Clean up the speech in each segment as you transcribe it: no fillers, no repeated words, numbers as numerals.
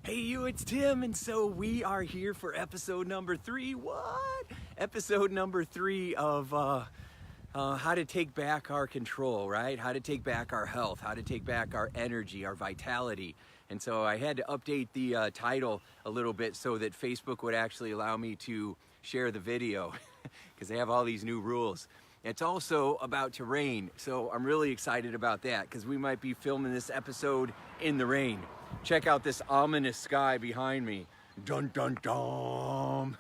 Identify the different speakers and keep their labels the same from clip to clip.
Speaker 1: Hey you, it's Tim, and so we are here for episode number 3. What? Episode number 3 of how to take back our control, right? How to take back our health, how to take back our energy, our vitality. And so I had to update the title a little bit so that Facebook would actually allow me to share the video because they have all these new rules. It's also about to rain, so I'm really excited about that because we might be filming this episode in the rain. Check out this ominous sky behind me. Dun dun dun.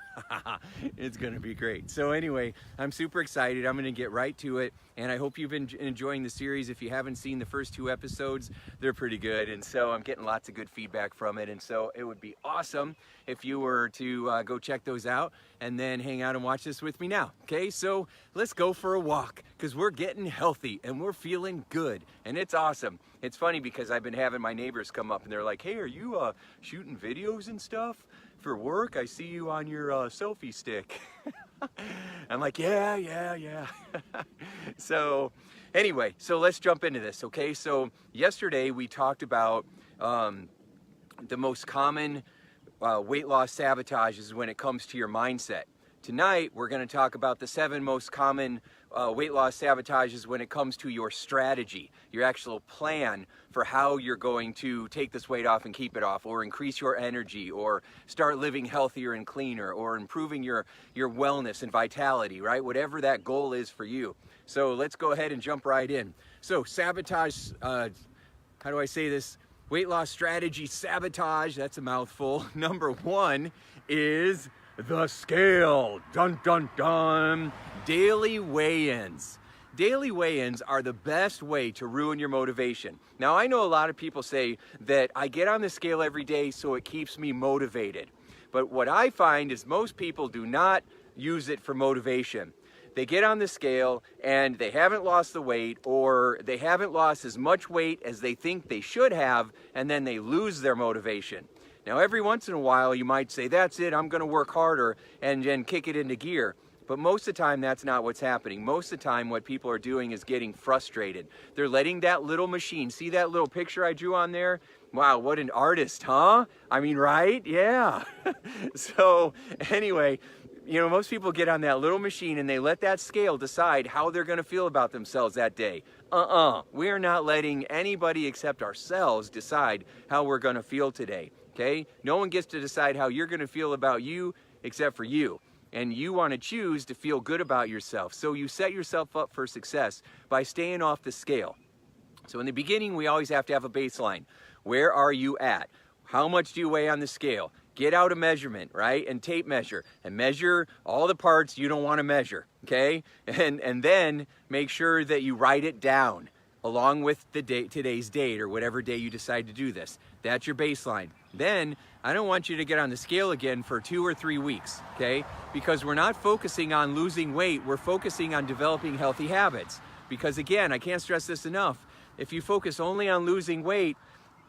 Speaker 1: It's gonna be great. So anyway, I'm super excited. I'm gonna get right to it, and I hope you've been enjoying the series. If you haven't seen the first 2 episodes, they're pretty good, and so I'm getting lots of good feedback from it, and so it would be awesome if you were to go check those out and then hang out and watch this with me now. Okay, so let's go for a walk because we're getting healthy and we're feeling good, and it's awesome. It's funny because I've been having my neighbors come up and they're like, hey, are you shooting videos and stuff for work? I see you on your selfie stick. I'm like, yeah. So anyway, so let's jump into this, okay? So yesterday we talked about the most common weight loss sabotages when it comes to your mindset. Tonight, we're going to talk about the 7 most common weight loss sabotages when it comes to your strategy, your actual plan for how you're going to take this weight off and keep it off, or increase your energy, or start living healthier and cleaner, or improving your wellness and vitality, right? Whatever that goal is for you. So let's go ahead and jump right in. So sabotage, how do I say this? Weight loss strategy sabotage, that's a mouthful. Number 1 is the scale. Dun dun dun. Daily weigh-ins. Daily weigh-ins are the best way to ruin your motivation. Now, I know a lot of people say that I get on the scale every day so it keeps me motivated. But what I find is most people do not use it for motivation. They get on the scale and they haven't lost the weight, or they haven't lost as much weight as they think they should have, and then they lose their motivation. Now, every once in a while, you might say, that's it, I'm going to work harder and then kick it into gear. But most of the time, that's not what's happening. Most of the time, what people are doing is getting frustrated. They're letting that little machine, see that little picture I drew on there? Wow, what an artist, huh? I mean, right? Yeah. So anyway, you know, most people get on that little machine and they let that scale decide how they're going to feel about themselves that day. We are not letting anybody except ourselves decide how we're going to feel today. Okay? No one gets to decide how you're going to feel about you except for you. And you want to choose to feel good about yourself. So you set yourself up for success by staying off the scale. So in the beginning, we always have to have a baseline. Where are you at? How much do you weigh on the scale? Get out a measurement, right? And tape measure. And measure all the parts you don't want to measure, okay? And then make sure that you write it down along with the date, today's date, or whatever day you decide to do this. That's your baseline. Then, I don't want you to get on the scale again for 2 or 3 weeks, okay? Because we're not focusing on losing weight, we're focusing on developing healthy habits. Because again, I can't stress this enough, if you focus only on losing weight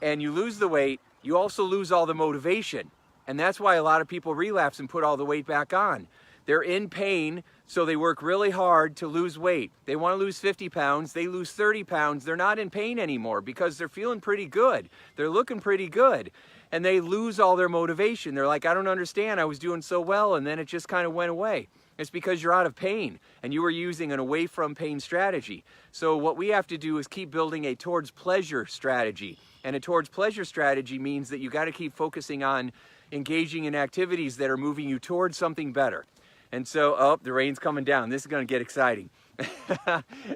Speaker 1: and you lose the weight, you also lose all the motivation. And that's why a lot of people relapse and put all the weight back on. They're in pain, so they work really hard to lose weight. They want to lose 50 pounds, they lose 30 pounds, they're not in pain anymore because they're feeling pretty good. They're looking pretty good. And they lose all their motivation. They're like, I don't understand, I was doing so well, and then it just kind of went away. It's because you're out of pain, and you were using an away from pain strategy. So what we have to do is keep building a towards pleasure strategy. And a towards pleasure strategy means that you got to keep focusing on engaging in activities that are moving you towards something better. And so, oh, the rain's coming down. This is going to get exciting.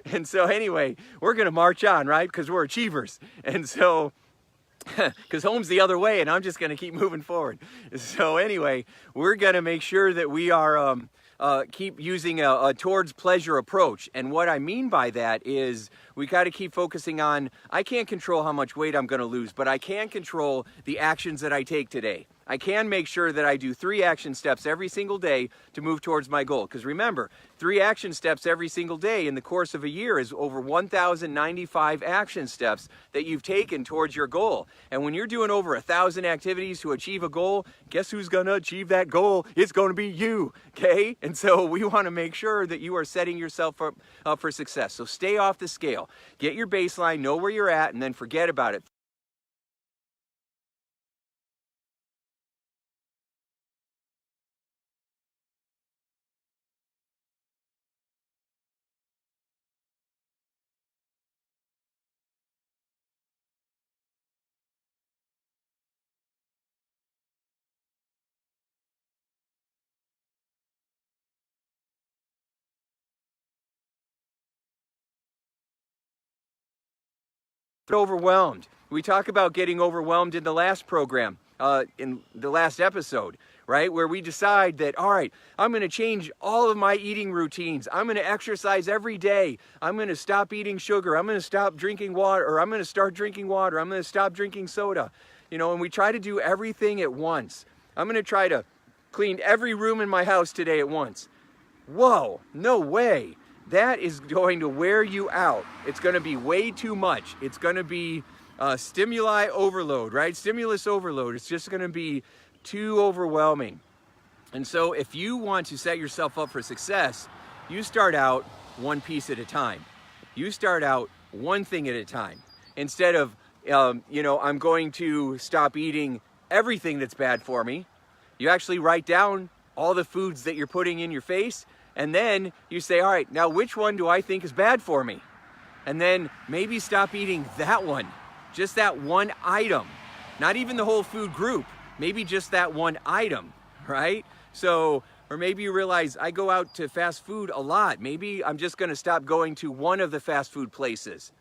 Speaker 1: And so anyway, we're going to march on, right? Because we're achievers. And so, because home's the other way, and I'm just going to keep moving forward. So anyway, we're going to make sure that we are keep using a towards pleasure approach. And what I mean by that is we got to keep focusing on, I can't control how much weight I'm going to lose, but I can control the actions that I take today. I can make sure that I do 3 action steps every single day to move towards my goal. Because remember, 3 action steps every single day in the course of a year is over 1,095 action steps that you've taken towards your goal. And when you're doing over 1,000 activities to achieve a goal, guess who's going to achieve that goal? It's going to be you, okay? And so we want to make sure that you are setting yourself up for success. So stay off the scale. Get your baseline, know where you're at, and then forget about it. overwhelmed. We talk about getting overwhelmed in the last program, in the last episode, right? Where we decide that, all right, I'm going to change all of my eating routines. I'm going to exercise every day. I'm going to stop eating sugar. I'm going to stop drinking water, or I'm going to start drinking water. I'm going to stop drinking soda. You know, and we try to do everything at once. I'm going to try to clean every room in my house today at once. Whoa, no way. That is going to wear you out. It's going to be way too much. It's going to be stimuli overload, right? Stimulus overload. It's just going to be too overwhelming. And so if you want to set yourself up for success, you start out one piece at a time. You start out one thing at a time. Instead of, you know, I'm going to stop eating everything that's bad for me, you actually write down all the foods that you're putting in your face, and then you say, all right, now which one do I think is bad for me? And then maybe stop eating that one, just that one item, not even the whole food group, maybe just that one item, right? So, or maybe you realize I go out to fast food a lot. Maybe I'm just gonna stop going to one of the fast food places.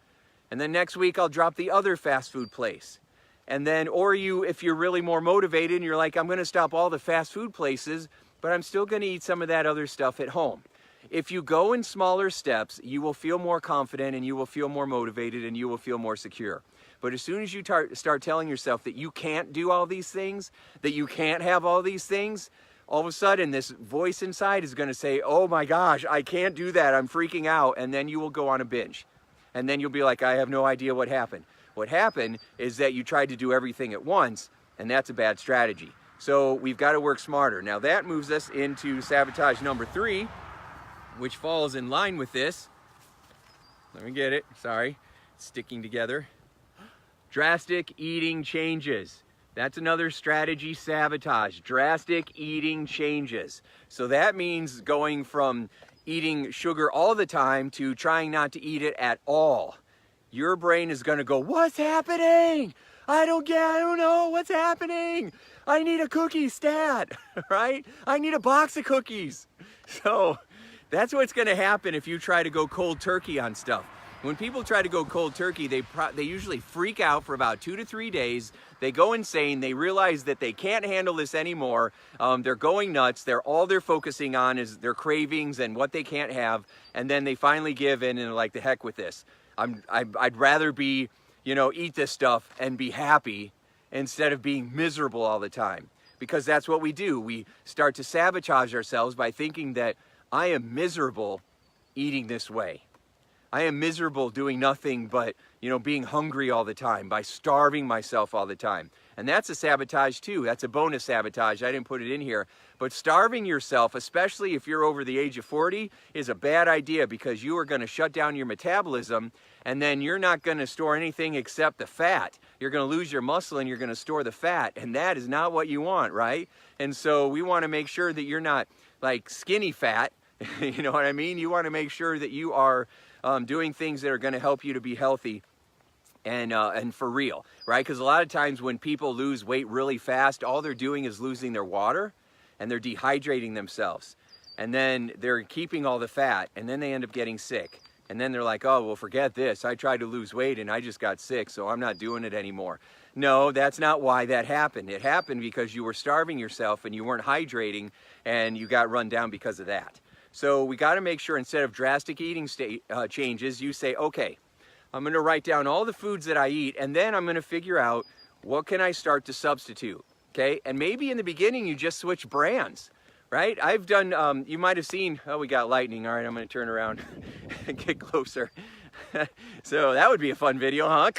Speaker 1: And then next week I'll drop the other fast food place. And then, or you, if you're really more motivated and you're like, I'm gonna stop all the fast food places, but I'm still gonna eat some of that other stuff at home. If you go in smaller steps, you will feel more confident and you will feel more motivated and you will feel more secure. But as soon as you start telling yourself that you can't do all these things, that you can't have all these things, all of a sudden this voice inside is gonna say, oh my gosh, I can't do that, I'm freaking out, and then you will go on a binge. And then you'll be like, I have no idea what happened. What happened is that you tried to do everything at once, and that's a bad strategy. So we've got to work smarter. Now that moves us into sabotage number 3, which falls in line with this. Let me get it, sorry, it's sticking together. Drastic eating changes. That's another strategy, sabotage, drastic eating changes. So that means going from eating sugar all the time to trying not to eat it at all. Your brain is gonna go, what's happening? I don't know what's happening. I need a cookie stat, right? I need a box of cookies. So that's what's gonna happen if you try to go cold turkey on stuff. When people try to go cold turkey, they usually freak out for about 2 to 3 days. They go insane. They realize that they can't handle this anymore. They're going nuts. All they're focusing on is their cravings and what they can't have. And then they finally give in and they're like, the heck with this. I'd rather be, you know, eat this stuff and be happy instead of being miserable all the time. Because that's what we do. We start to sabotage ourselves by thinking that I am miserable eating this way. I am miserable doing nothing but, you know, being hungry all the time, by starving myself all the time. And that's a sabotage too. That's a bonus sabotage. I didn't put it in here. But starving yourself, especially if you're over the age of 40, is a bad idea because you are going to shut down your metabolism and then you're not going to store anything except the fat. You're going to lose your muscle and you're going to store the fat. And that is not what you want, right? And so we want to make sure that you're not like skinny fat. You know what I mean? You want to make sure that you are doing things that are going to help you to be healthy and for real, right? Because a lot of times when people lose weight really fast, all they're doing is losing their water and they're dehydrating themselves. And then they're keeping all the fat and then they end up getting sick. And then they're like, oh, well, forget this. I tried to lose weight and I just got sick, so I'm not doing it anymore. No, that's not why that happened. It happened because you were starving yourself and you weren't hydrating and you got run down because of that. So we got to make sure instead of drastic eating changes, you say, okay, I'm going to write down all the foods that I eat and then I'm going to figure out what can I start to substitute, okay? And maybe in the beginning you just switch brands, right? I've done, you might have seen, oh, we got lightning. All right, I'm going to turn around and get closer. So that would be a fun video, huh?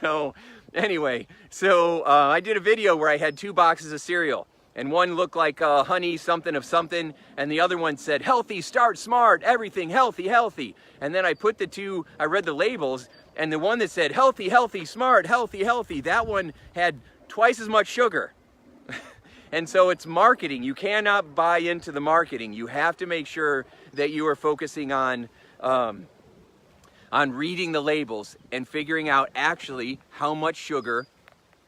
Speaker 1: So anyway, I did a video where I had 2 boxes of cereal. And one looked like honey something of something, and the other one said, healthy, start smart, everything healthy, healthy. And then I put the 2, I read the labels, and the one that said healthy, healthy, smart, healthy, healthy, that one had twice as much sugar. And so it's marketing. You cannot buy into the marketing. You have to make sure that you are focusing on reading the labels and figuring out actually how much sugar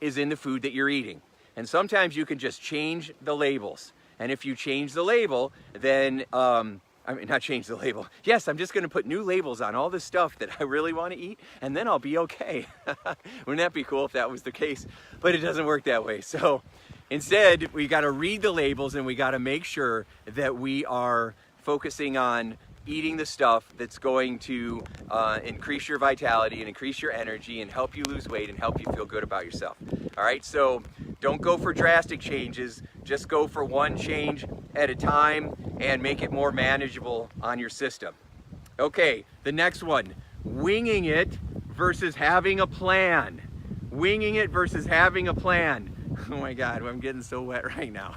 Speaker 1: is in the food that you're eating. And sometimes you can just change the labels. And if you change the label, then I mean, not change the label. Yes, I'm just going to put new labels on all the stuff that I really want to eat, and then I'll be okay. Wouldn't that be cool if that was the case? But it doesn't work that way. So instead, we got to read the labels, and we got to make sure that we are focusing on eating the stuff that's going to increase your vitality and increase your energy and help you lose weight and help you feel good about yourself. All right, so don't go for drastic changes. Just go for one change at a time and make it more manageable on your system. Okay, the next one, winging it versus having a plan. Winging it versus having a plan. Oh my God, I'm getting so wet right now.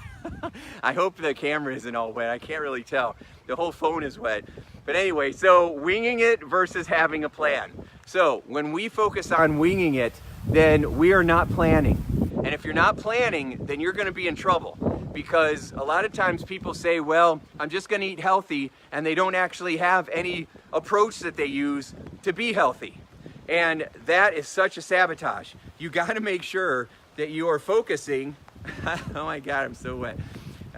Speaker 1: I hope the camera isn't all wet. I can't really tell. The whole phone is wet. But anyway, so winging it versus having a plan. So when we focus on winging it, then we are not planning. And if you're not planning, then you're going to be in trouble. Because a lot of times people say, well, I'm just going to eat healthy, and they don't actually have any approach that they use to be healthy. And that is such a sabotage. You got to make sure that you are focusing. Oh my God, I'm so wet.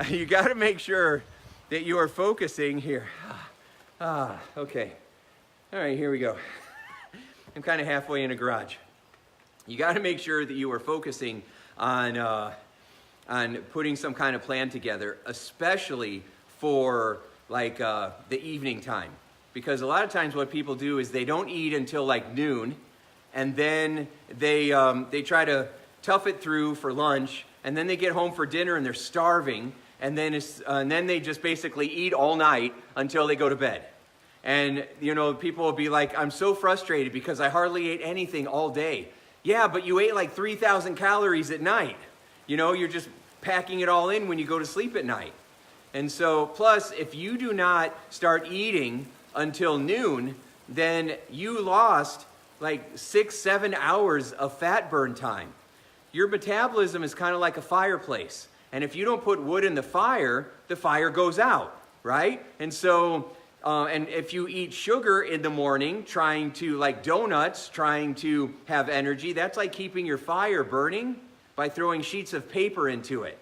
Speaker 1: You got to make sure that you are focusing here. Okay. All right, here we go. I'm kind of halfway in a garage. You got to make sure that you are focusing on putting some kind of plan together, especially for like the evening time. Because a lot of times what people do is they don't eat until like noon, and then they try to tough it through for lunch, and then they get home for dinner and they're starving, and then they just basically eat all night until they go to bed. And you know, people will be like, I'm so frustrated because I hardly ate anything all day. Yeah, but you ate like 3,000 calories at night. You know, you're just packing it all in when you go to sleep at night. And so, plus, if you do not start eating until noon, then you lost like 6-7 hours of fat burn time. Your metabolism is kind of like a fireplace. And if you don't put wood in the fire goes out, right? And so, and if you eat sugar in the morning, trying to, like donuts, trying to have energy, that's like keeping your fire burning by throwing sheets of paper into it.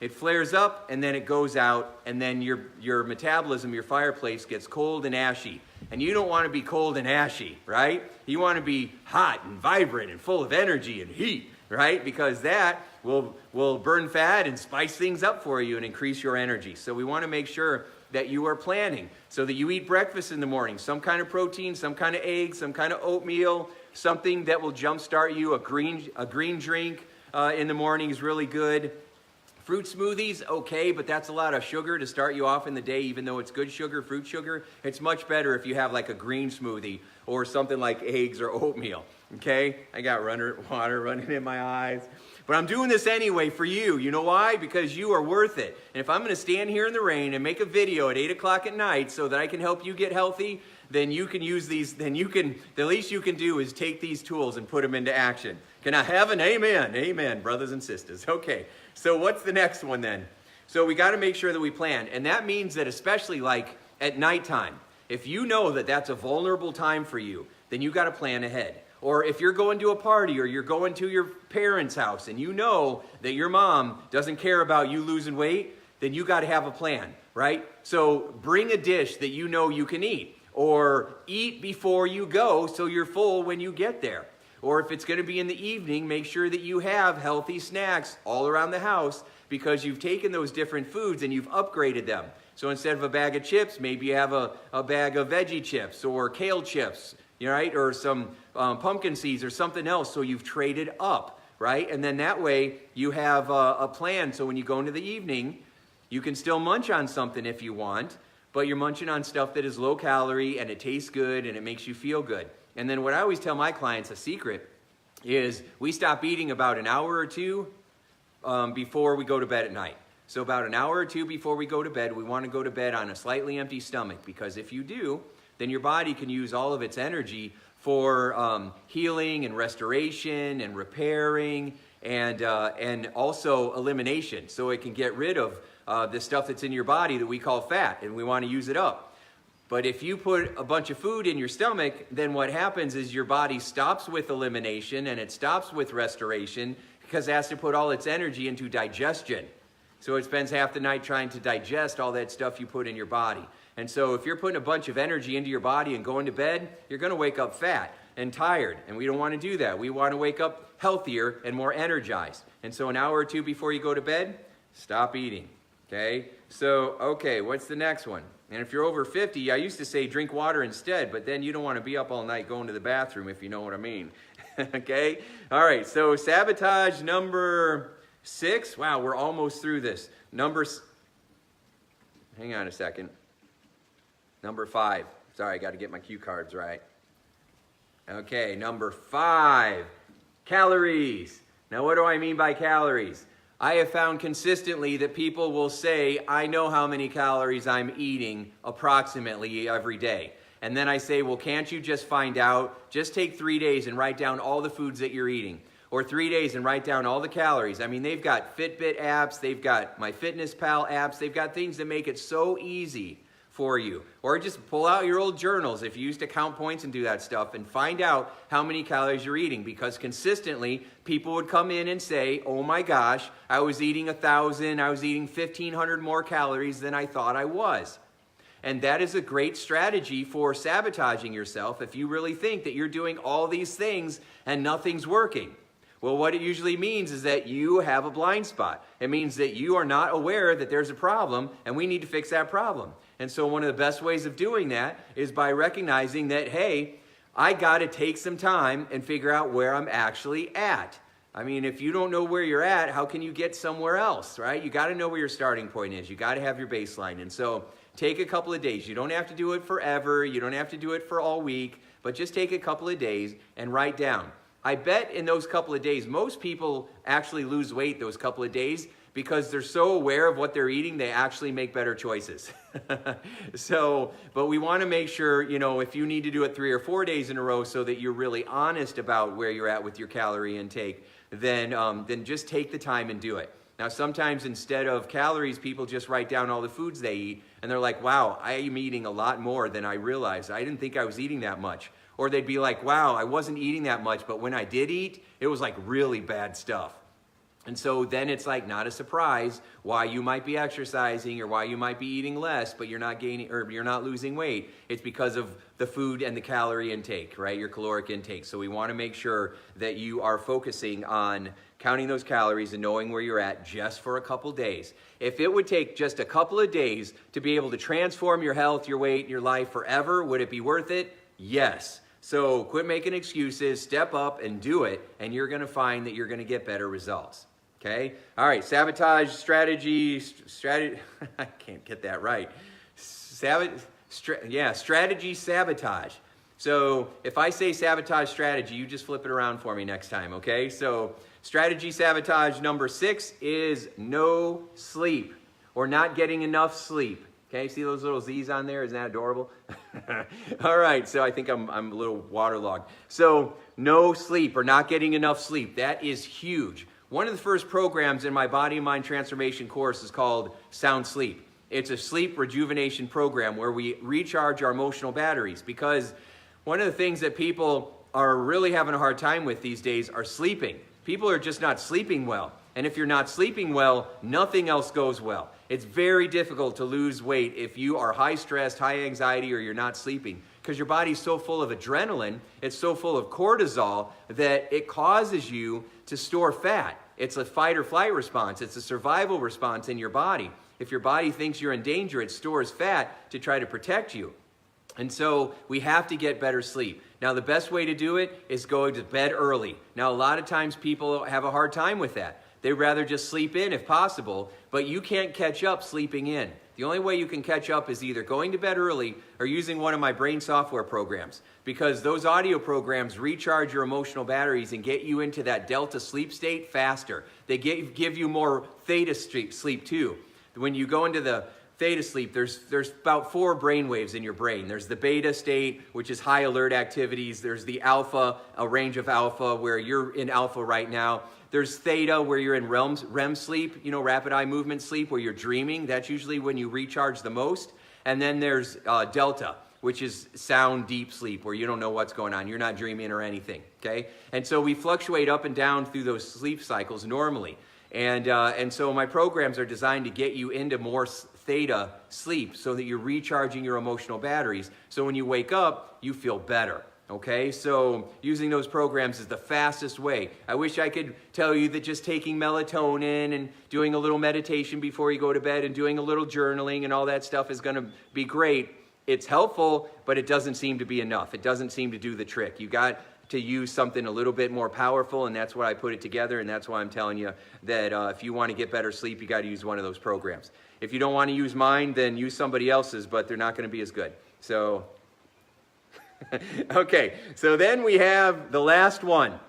Speaker 1: It flares up and then it goes out, and then your metabolism, your fireplace gets cold and ashy. And you don't want to be cold and ashy, right? You want to be hot and vibrant and full of energy and heat, right? Because that will burn fat and spice things up for you and increase your energy. So we want to make sure that you are planning so that you eat breakfast in the morning, some kind of protein, some kind of egg, some kind of oatmeal, something that will jumpstart you. A green drink in the morning is really good. Fruit smoothies, okay, but that's a lot of sugar to start you off in the day, even though it's good sugar, fruit sugar. It's much better if you have like a green smoothie or something like eggs or oatmeal, okay? I got water running in my eyes. But I'm doing this anyway for you. You know why? Because you are worth it. And if I'm going to stand here in the rain and make a video at 8 o'clock at night so that I can help you get healthy, then you can use these, the least you can do is take these tools and put them into action. Can I have an amen? Amen, brothers and sisters. Okay, so what's the next one then? So we got to make sure that we plan. And that means that especially like at nighttime, if you know that that's a vulnerable time for you, then you got to plan ahead. Or if you're going to a party or you're going to your parents' house and you know that your mom doesn't care about you losing weight, then you got to have a plan, right? So bring a dish that you know you can eat, or eat before you go so you're full when you get there. Or if it's going to be in the evening, make sure that you have healthy snacks all around the house because you've taken those different foods and you've upgraded them. So instead of a bag of chips, maybe you have a bag of veggie chips or kale chips, right? Or some pumpkin seeds or something else. So you've traded up, right? And then that way you have a plan. So when you go into the evening, you can still munch on something if you want, but you're munching on stuff that is low calorie and it tastes good and it makes you feel good. And then what I always tell my clients, a secret, is we stop eating about an hour or two before we go to bed at night. So about an hour or two before we go to bed, we want to go to bed on a slightly empty stomach, because if you do, then your body can use all of its energy for healing and restoration and repairing and also elimination. So it can get rid of the stuff that's in your body that we call fat, and we want to use it up. But if you put a bunch of food in your stomach, then what happens is your body stops with elimination and it stops with restoration because it has to put all its energy into digestion. So it spends half the night trying to digest all that stuff you put in your body. And so if you're putting a bunch of energy into your body and going to bed, you're going to wake up fat and tired, and we don't want to do that. We want to wake up healthier and more energized. And so an hour or two before you go to bed, stop eating, okay? So, okay, what's the next one? And if you're over 50, I used to say drink water instead, but then you don't want to be up all night going to the bathroom, if you know what I mean. Okay? All right, so sabotage number 6. Wow, we're almost through this. Hang on a second. Number 5. Sorry, I got to get my cue cards right. Okay, number 5. Calories. Now, what do I mean by calories? I have found consistently that people will say, I know how many calories I'm eating approximately every day. And then I say, well, can't you just find out? Just take 3 days and write down all the foods that you're eating. Or 3 days and write down all the calories. I mean, they've got Fitbit apps, they've got MyFitnessPal apps, they've got things that make it so easy for you. Or just pull out your old journals if you used to count points and do that stuff and find out how many calories you're eating, because consistently people would come in and say, oh my gosh, I was eating 1,000, I was eating 1,500 more calories than I thought I was. And that is a great strategy for sabotaging yourself if you really think that you're doing all these things and nothing's working. Well, what it usually means is that you have a blind spot. It means that you are not aware that there's a problem and we need to fix that problem. And so one of the best ways of doing that is by recognizing that, hey, I got to take some time and figure out where I'm actually at. I mean, if you don't know where you're at, how can you get somewhere else, right? You got to know where your starting point is. You got to have your baseline. And so take a couple of days. You don't have to do it forever. You don't have to do it for all week, but just take a couple of days and write down. I bet in those couple of days, most people actually lose weight those couple of days because they're so aware of what they're eating, they actually make better choices. But we want to make sure, if you need to do it 3 or 4 days in a row so that you're really honest about where you're at with your calorie intake, then just take the time and do it. Now, sometimes instead of calories, people just write down all the foods they eat, and they're like, wow, I am eating a lot more than I realized. I didn't think I was eating that much. Or they'd be like, wow, I wasn't eating that much, but when I did eat, it was like really bad stuff. And so then it's like not a surprise why you might be exercising or why you might be eating less, but you're not gaining or you're not losing weight. It's because of the food and the calorie intake, right? Your caloric intake. So we want to make sure that you are focusing on counting those calories and knowing where you're at just for a couple days. If it would take just a couple of days to be able to transform your health, your weight, your life forever, would it be worth it? Yes. So quit making excuses, step up and do it, and you're going to find that you're going to get better results. Okay? All right, sabotage strategy, I can't get that right. Strategy sabotage. So if I say sabotage strategy, you just flip it around for me next time, okay? So strategy sabotage number 6 is no sleep or not getting enough sleep. Okay, see those little Z's on there? Isn't that adorable? All right, so I think I'm a little waterlogged. So no sleep or not getting enough sleep, that is huge. One of the first programs in my Body and Mind Transformation course is called Sound Sleep. It's a sleep rejuvenation program where we recharge our emotional batteries, because one of the things that people are really having a hard time with these days are sleeping. People are just not sleeping well. And if you're not sleeping well, nothing else goes well. It's very difficult to lose weight if you are high stressed, high anxiety, or you're not sleeping, because your body's so full of adrenaline, it's so full of cortisol that it causes you to store fat. It's a fight or flight response. It's a survival response in your body. If your body thinks you're in danger, it stores fat to try to protect you. And so we have to get better sleep. Now, the best way to do it is go to bed early. Now, a lot of times people have a hard time with that. They'd rather just sleep in if possible, but you can't catch up sleeping in. The only way you can catch up is either going to bed early or using one of my brain software programs, because those audio programs recharge your emotional batteries and get you into that delta sleep state faster. They give you more theta sleep too. When you go into the theta sleep, there's about 4 brain waves in your brain. There's the beta state, which is high alert activities. There's the alpha, a range of alpha, where you're in alpha right now. There's theta, where you're in REM sleep, rapid eye movement sleep, where you're dreaming. That's usually when you recharge the most. And then there's delta, which is sound deep sleep, where you don't know what's going on. You're not dreaming or anything, okay? And so we fluctuate up and down through those sleep cycles normally. And so my programs are designed to get you into more theta sleep so that you're recharging your emotional batteries. So when you wake up, you feel better. Okay, so using those programs is the fastest way. I wish I could tell you that just taking melatonin and doing a little meditation before you go to bed and doing a little journaling and all that stuff is going to be great. It's helpful, but it doesn't seem to be enough. It doesn't seem to do the trick. You got to use something a little bit more powerful, and that's why I put it together, and that's why I'm telling you that if you want to get better sleep, you got to use one of those programs. If you don't want to use mine, then use somebody else's, but they're not going to be as good. So... Okay, so then we have the last one.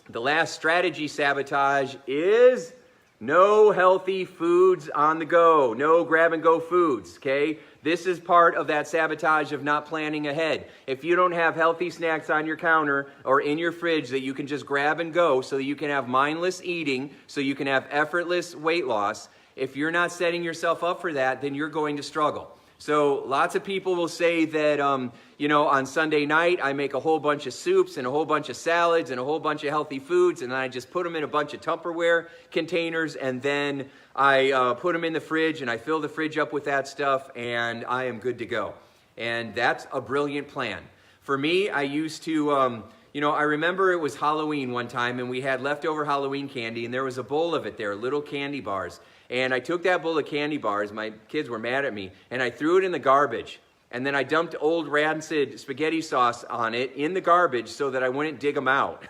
Speaker 1: The last strategy sabotage is no healthy foods on the go. No grab-and-go foods, okay? This is part of that sabotage of not planning ahead. If you don't have healthy snacks on your counter or in your fridge that you can just grab and go so that you can have mindless eating, so you can have effortless weight loss, if you're not setting yourself up for that, then you're going to struggle. So lots of people will say that, you know, on Sunday night, I make a whole bunch of soups and a whole bunch of salads and a whole bunch of healthy foods, and then I just put them in a bunch of Tupperware containers, and then I put them in the fridge, and I fill the fridge up with that stuff, and I am good to go. And that's a brilliant plan. For me, I used to, you know, I remember it was Halloween one time, and we had leftover Halloween candy, and there was a bowl of it there, little candy bars. And I took that bowl of candy bars, my kids were mad at me, and I threw it in the garbage. And then I dumped old rancid spaghetti sauce on it in the garbage so that I wouldn't dig them out.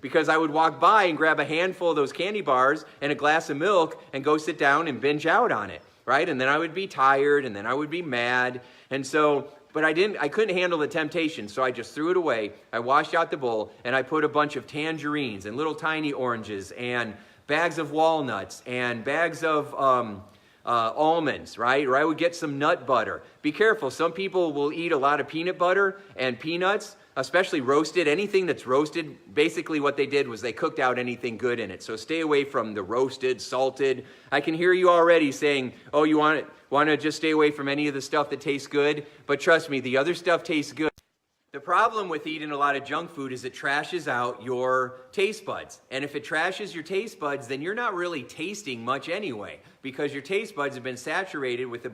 Speaker 1: Because I would walk by and grab a handful of those candy bars and a glass of milk and go sit down and binge out on it, right? And then I would be tired, and then I would be mad. And so, but I couldn't handle the temptation, so I just threw it away. I washed out the bowl, and I put a bunch of tangerines and little tiny oranges and bags of walnuts and bags of almonds, right? Or I would get some nut butter. Be careful. Some people will eat a lot of peanut butter and peanuts, especially roasted. Anything that's roasted, basically what they did was they cooked out anything good in it. So stay away from the roasted, salted. I can hear you already saying, oh, you want to just stay away from any of the stuff that tastes good. But trust me, the other stuff tastes good. The problem with eating a lot of junk food is it trashes out your taste buds. And if it trashes your taste buds, then you're not really tasting much anyway, because your taste buds have been saturated with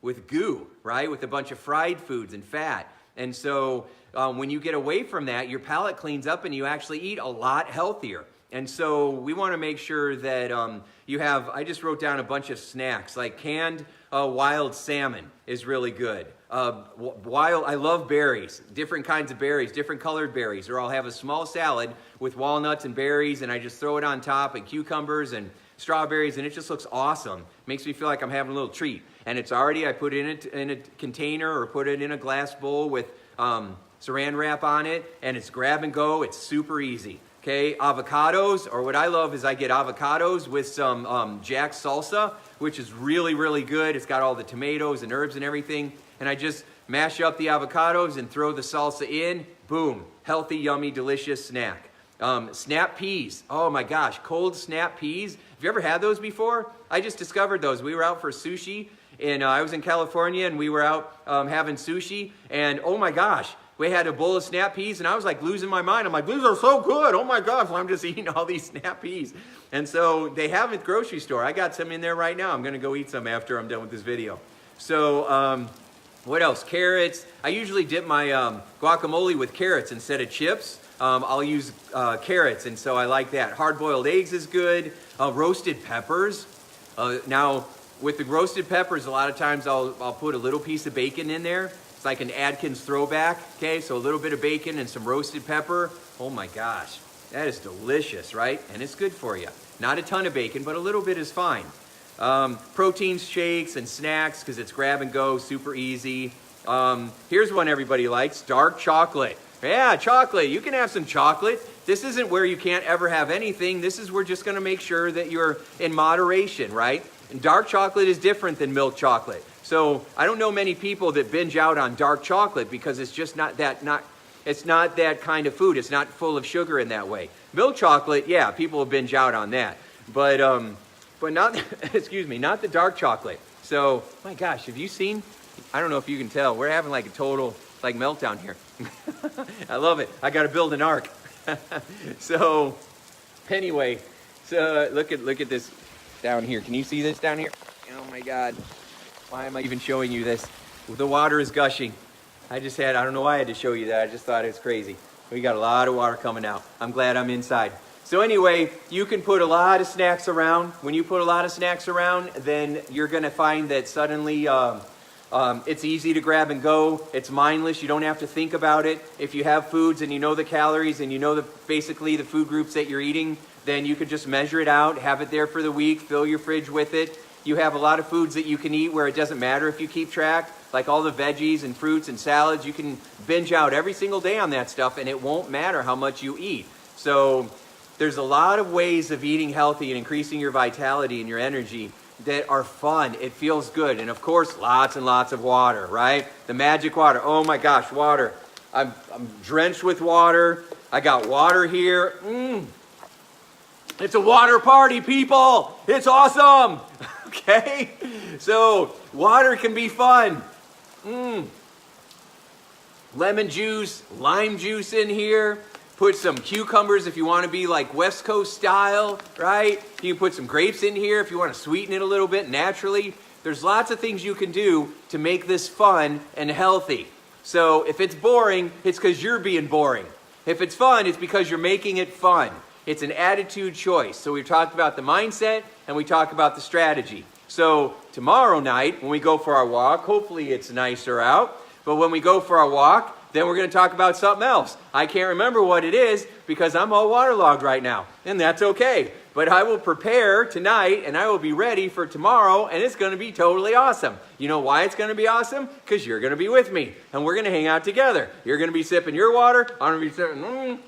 Speaker 1: with goo, right? With a bunch of fried foods and fat. And so when you get away from that, your palate cleans up and you actually eat a lot healthier. And so we want to make sure that you have, I just wrote down a bunch of snacks, like canned wild salmon is really good. I love berries, different kinds of berries, different colored berries, or I'll have a small salad with walnuts and berries, and I just throw it on top, and cucumbers and strawberries, and it just looks awesome. Makes me feel like I'm having a little treat. And it's already, I put it in a container or put it in a glass bowl with saran wrap on it, and it's grab and go. It's super easy. Okay, avocados, or what I love is I get avocados with some Jack salsa, which is really, really good. It's got all the tomatoes and herbs and everything. And I just mash up the avocados and throw the salsa in. Boom, healthy, yummy, delicious snack. Snap peas. Oh my gosh, cold snap peas. Have you ever had those before? I just discovered those. We were out for sushi, and I was in California, and we were out having sushi. And oh my gosh, we had a bowl of snap peas, and I was like losing my mind. I'm like, these are so good. Oh my gosh, I'm just eating all these snap peas. And so they have at the grocery store. I got some in there right now. I'm going to go eat some after I'm done with this video. So what else? Carrots. I usually dip my guacamole with carrots instead of chips. I'll use carrots, and so I like that. Hard-boiled eggs is good. Roasted peppers. Now, with the roasted peppers, a lot of times I'll put a little piece of bacon in there. It's like an Atkins throwback, okay? So a little bit of bacon and some roasted pepper. Oh my gosh, that is delicious, right? And it's good for you. Not a ton of bacon, but a little bit is fine. Protein shakes and snacks, because it's grab and go, super easy. Here's one everybody likes, dark chocolate. Yeah, chocolate, you can have some chocolate. This isn't where you can't ever have anything. This is we're just gonna make sure that you're in moderation, right? And dark chocolate is different than milk chocolate. So I don't know many people that binge out on dark chocolate because it's just it's not that kind of food. It's not full of sugar in that way. Milk chocolate, yeah, people will binge out on that. But not, excuse me, not the dark chocolate. So, my gosh, have you seen, I don't know if you can tell, we're having like a total like meltdown here. I love it. I got to build an ark. So, anyway, so look at this down here. Can you see this down here? Oh my God. Why am I even showing you this? The water is gushing. I don't know why I had to show you that. I just thought it was crazy. We got a lot of water coming out. I'm glad I'm inside. So anyway, you can put a lot of snacks around. When you put a lot of snacks around, then you're going to find that suddenly it's easy to grab and go. It's mindless. You don't have to think about it. If you have foods and you know the calories and you know basically the food groups that you're eating, then you could just measure it out, have it there for the week, fill your fridge with it. You have a lot of foods that you can eat where it doesn't matter if you keep track, like all the veggies and fruits and salads. You can binge out every single day on that stuff, and it won't matter how much you eat. So there's a lot of ways of eating healthy and increasing your vitality and your energy that are fun. It feels good. And of course, lots and lots of water, right? The magic water. Oh my gosh, water. I'm drenched with water. I got water here. It's a water party, people. It's awesome. Okay? So water can be fun. Lemon juice, lime juice in here. Put some cucumbers if you want to be like West Coast style, right? You can put some grapes in here if you want to sweeten it a little bit naturally. There's lots of things you can do to make this fun and healthy. So if it's boring, it's because you're being boring. If it's fun, it's because you're making it fun. It's an attitude choice. So we've talked about the mindset and we talked about the strategy. So tomorrow night when we go for our walk, hopefully it's nicer out, but when we go for our walk, then we're going to talk about something else. I can't remember what it is because I'm all waterlogged right now, and that's okay. But I will prepare tonight, and I will be ready for tomorrow, and it's going to be totally awesome. You know why it's going to be awesome? Because you're going to be with me, and we're going to hang out together. You're going to be sipping your water. I'm going to be sipping,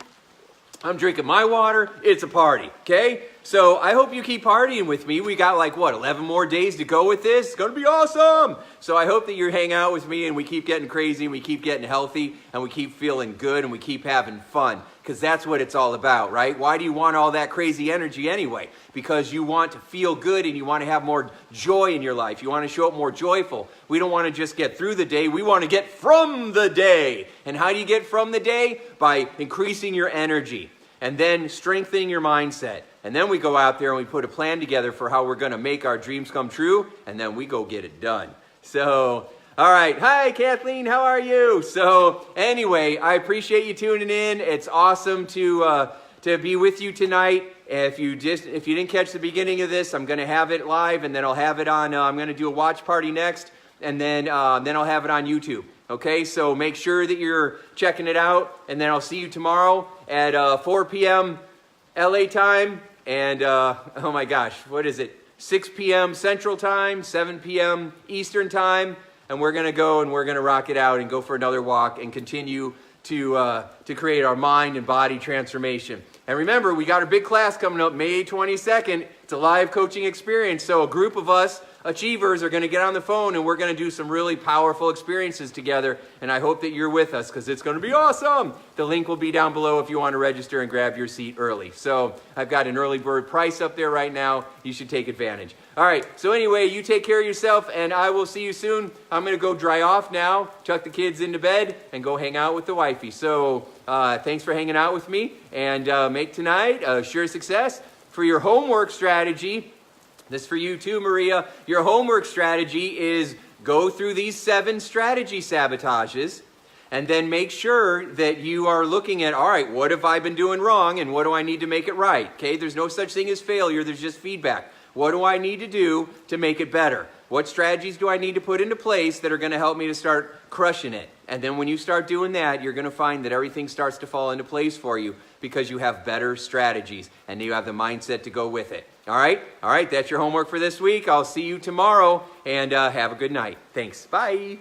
Speaker 1: I'm drinking my water. It's a party, okay? So I hope you keep partying with me. We got 11 more days to go with this. It's going to be awesome. So I hope that you hang out with me and we keep getting crazy and we keep getting healthy and we keep feeling good and we keep having fun, because that's what it's all about, right? Why do you want all that crazy energy anyway? Because you want to feel good and you want to have more joy in your life. You want to show up more joyful. We don't want to just get through the day. We want to get from the day. And how do you get from the day? By increasing your energy and then strengthening your mindset. And then we go out there and we put a plan together for how we're going to make our dreams come true, and then we go get it done. So, all right. Hi, Kathleen. How are you? So, anyway, I appreciate you tuning in. It's awesome to be with you tonight. If you didn't catch the beginning of this, I'm going to have it live, and then I'll have it on. I'm going to do a watch party next, and then I'll have it on YouTube. Okay, so make sure that you're checking it out, and then I'll see you tomorrow at 4 p.m. LA time, and oh my gosh, what is it? 6 p.m. Central time, 7 p.m. Eastern time, and we're gonna go and we're gonna rock it out and go for another walk and continue to create our mind and body transformation. And remember, we got our big class coming up May 22nd. It's a live coaching experience, so a group of us achievers are going to get on the phone and we're going to do some really powerful experiences together, and I hope that you're with us because it's going to be awesome. The link will be down below if you want to register and grab your seat early. So I've got an early bird price up there right now. You should take advantage. All right, so anyway, you take care of yourself and I will see you soon. I'm going to go dry off now, chuck the kids into bed, and go hang out with the wifey. So thanks for hanging out with me, and make tonight a sure success. For your homework strategy, this is for you too, Maria. Your homework strategy is go through these 7 strategy sabotages and then make sure that you are looking at, all right, what have I been doing wrong and what do I need to make it right? Okay, there's no such thing as failure. There's just feedback. What do I need to do to make it better? What strategies do I need to put into place that are going to help me to start crushing it? And then when you start doing that, you're going to find that everything starts to fall into place for you because you have better strategies and you have the mindset to go with it. All right? All right, that's your homework for this week. I'll see you tomorrow, and have a good night. Thanks. Bye.